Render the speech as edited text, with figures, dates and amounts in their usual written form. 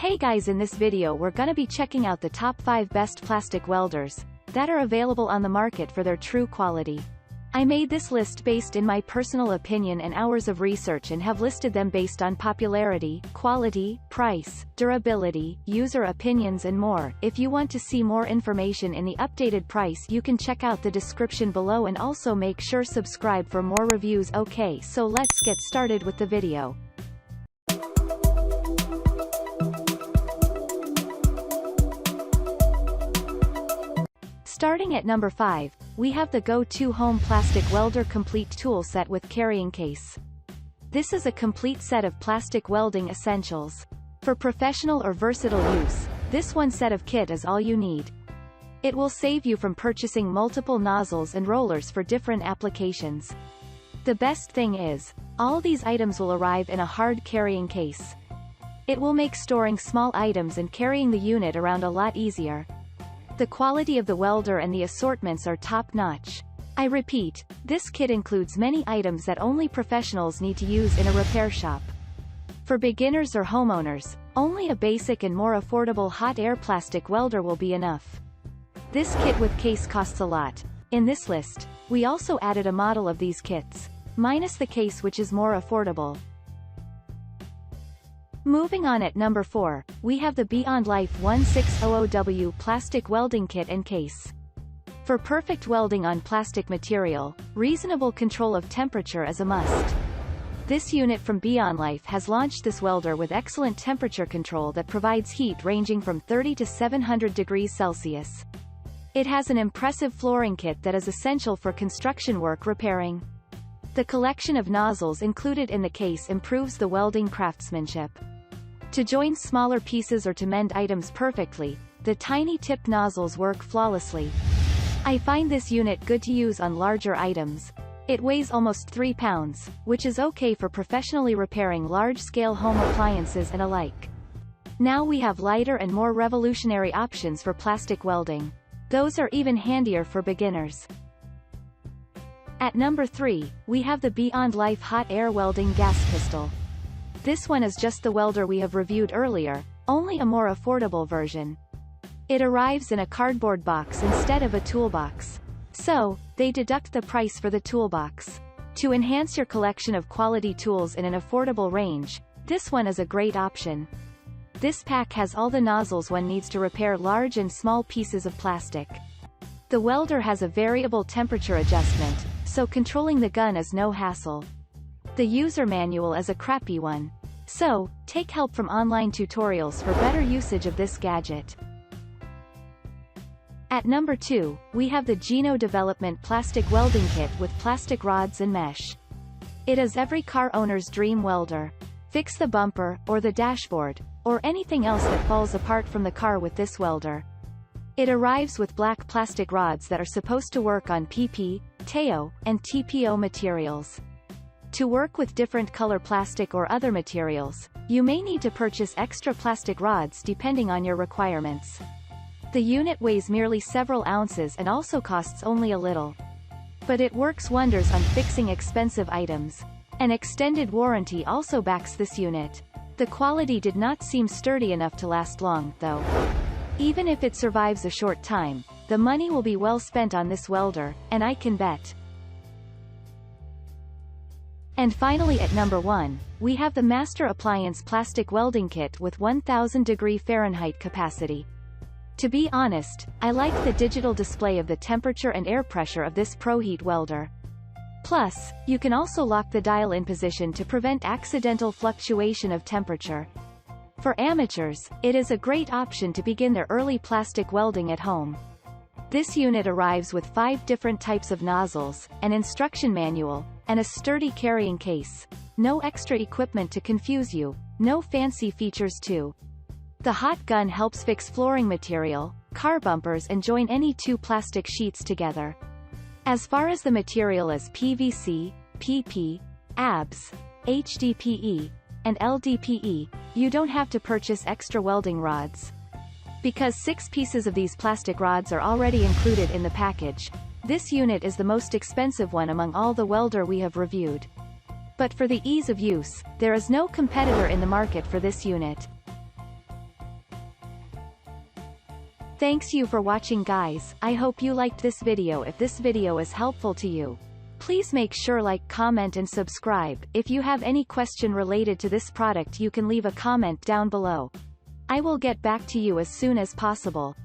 Hey guys, in this video we're gonna be checking out the top 5 best plastic welders that are available on the market for their true quality. I made this list based in my personal opinion and hours of research and have listed them based on popularity, quality, price, durability, user opinions and more. If you want to see more information in the updated price, you can check out the description below and also make sure subscribe for more reviews. Okay, so let's get started with the video. Starting at number 5, we have the Go2Home Plastic Welder Complete Tool Set with Carrying Case. This is a complete set of plastic welding essentials. For professional or versatile use, this one set of kit is all you need. It will save you from purchasing multiple nozzles and rollers for different applications. The best thing is, all these items will arrive in a hard carrying case. It will make storing small items and carrying the unit around a lot easier. The quality of the welder and the assortments are top-notch. I repeat, this kit includes many items that only professionals need to use in a repair shop. For beginners or homeowners, only a basic and more affordable hot air plastic welder will be enough. This kit with case costs a lot. In this list, we also added a model of these kits, minus the case, which is more affordable. Moving on, at number 4, we have the Beyondlife 1600W Plastic Welding Kit and Case. For perfect welding on plastic material, reasonable control of temperature is a must. This unit from Beyondlife has launched this welder with excellent temperature control that provides heat ranging from 30 to 700 degrees Celsius. It has an impressive flooring kit that is essential for construction work repairing. The collection of nozzles included in the case improves the welding craftsmanship. To join smaller pieces or to mend items perfectly, the tiny tip nozzles work flawlessly. I find this unit good to use on larger items. It weighs almost 3 pounds, which is okay for professionally repairing large-scale home appliances and alike. Now we have lighter and more revolutionary options for plastic welding. Those are even handier for beginners. At number 3, we have the Beyondlife Hot Air Welding Gas Pistol. This one is just the welder we have reviewed earlier, only a more affordable version. It arrives in a cardboard box instead of a toolbox. So, they deduct the price for the toolbox. To enhance your collection of quality tools in an affordable range, this one is a great option. This pack has all the nozzles one needs to repair large and small pieces of plastic. The welder has a variable temperature adjustment, so controlling the gun is no hassle. The user manual is a crappy one. So, take help from online tutorials for better usage of this gadget. At number 2, we have the Gino Development Plastic Welding Kit with plastic rods and mesh. It is every car owner's dream welder. Fix the bumper, or the dashboard, or anything else that falls apart from the car with this welder. It arrives with black plastic rods that are supposed to work on PP, TEO, and TPO materials. To work with different color plastic or other materials, you may need to purchase extra plastic rods depending on your requirements. The unit weighs merely several ounces and also costs only a little. But it works wonders on fixing expensive items. An extended warranty also backs this unit. The quality did not seem sturdy enough to last long, though. Even if it survives a short time, the money will be well spent on this welder, and I can bet. And finally, at number 1, we have the Master Appliance Plastic Welding Kit with 1000 degree Fahrenheit capacity. To be honest, I like the digital display of the temperature and air pressure of this ProHeat welder. Plus, you can also lock the dial in position to prevent accidental fluctuation of temperature. For amateurs, it is a great option to begin their early plastic welding at home. This unit arrives with 5 different types of nozzles, an instruction manual, and a sturdy carrying case. No extra equipment to confuse you, no fancy features too. The hot gun helps fix flooring material, car bumpers and join any 2 plastic sheets together. As far as the material is PVC, PP, ABS, HDPE, and LDPE, you don't have to purchase extra welding rods. Because 6 pieces of these plastic rods are already included in the package, this unit is the most expensive one among all the welder we have reviewed. But for the ease of use, there is no competitor in the market for this unit. Thanks you for watching guys, I hope you liked this video. If this video is helpful to you, please make sure like, comment and subscribe. If you have any question related to this product you can leave a comment down below. I will get back to you as soon as possible.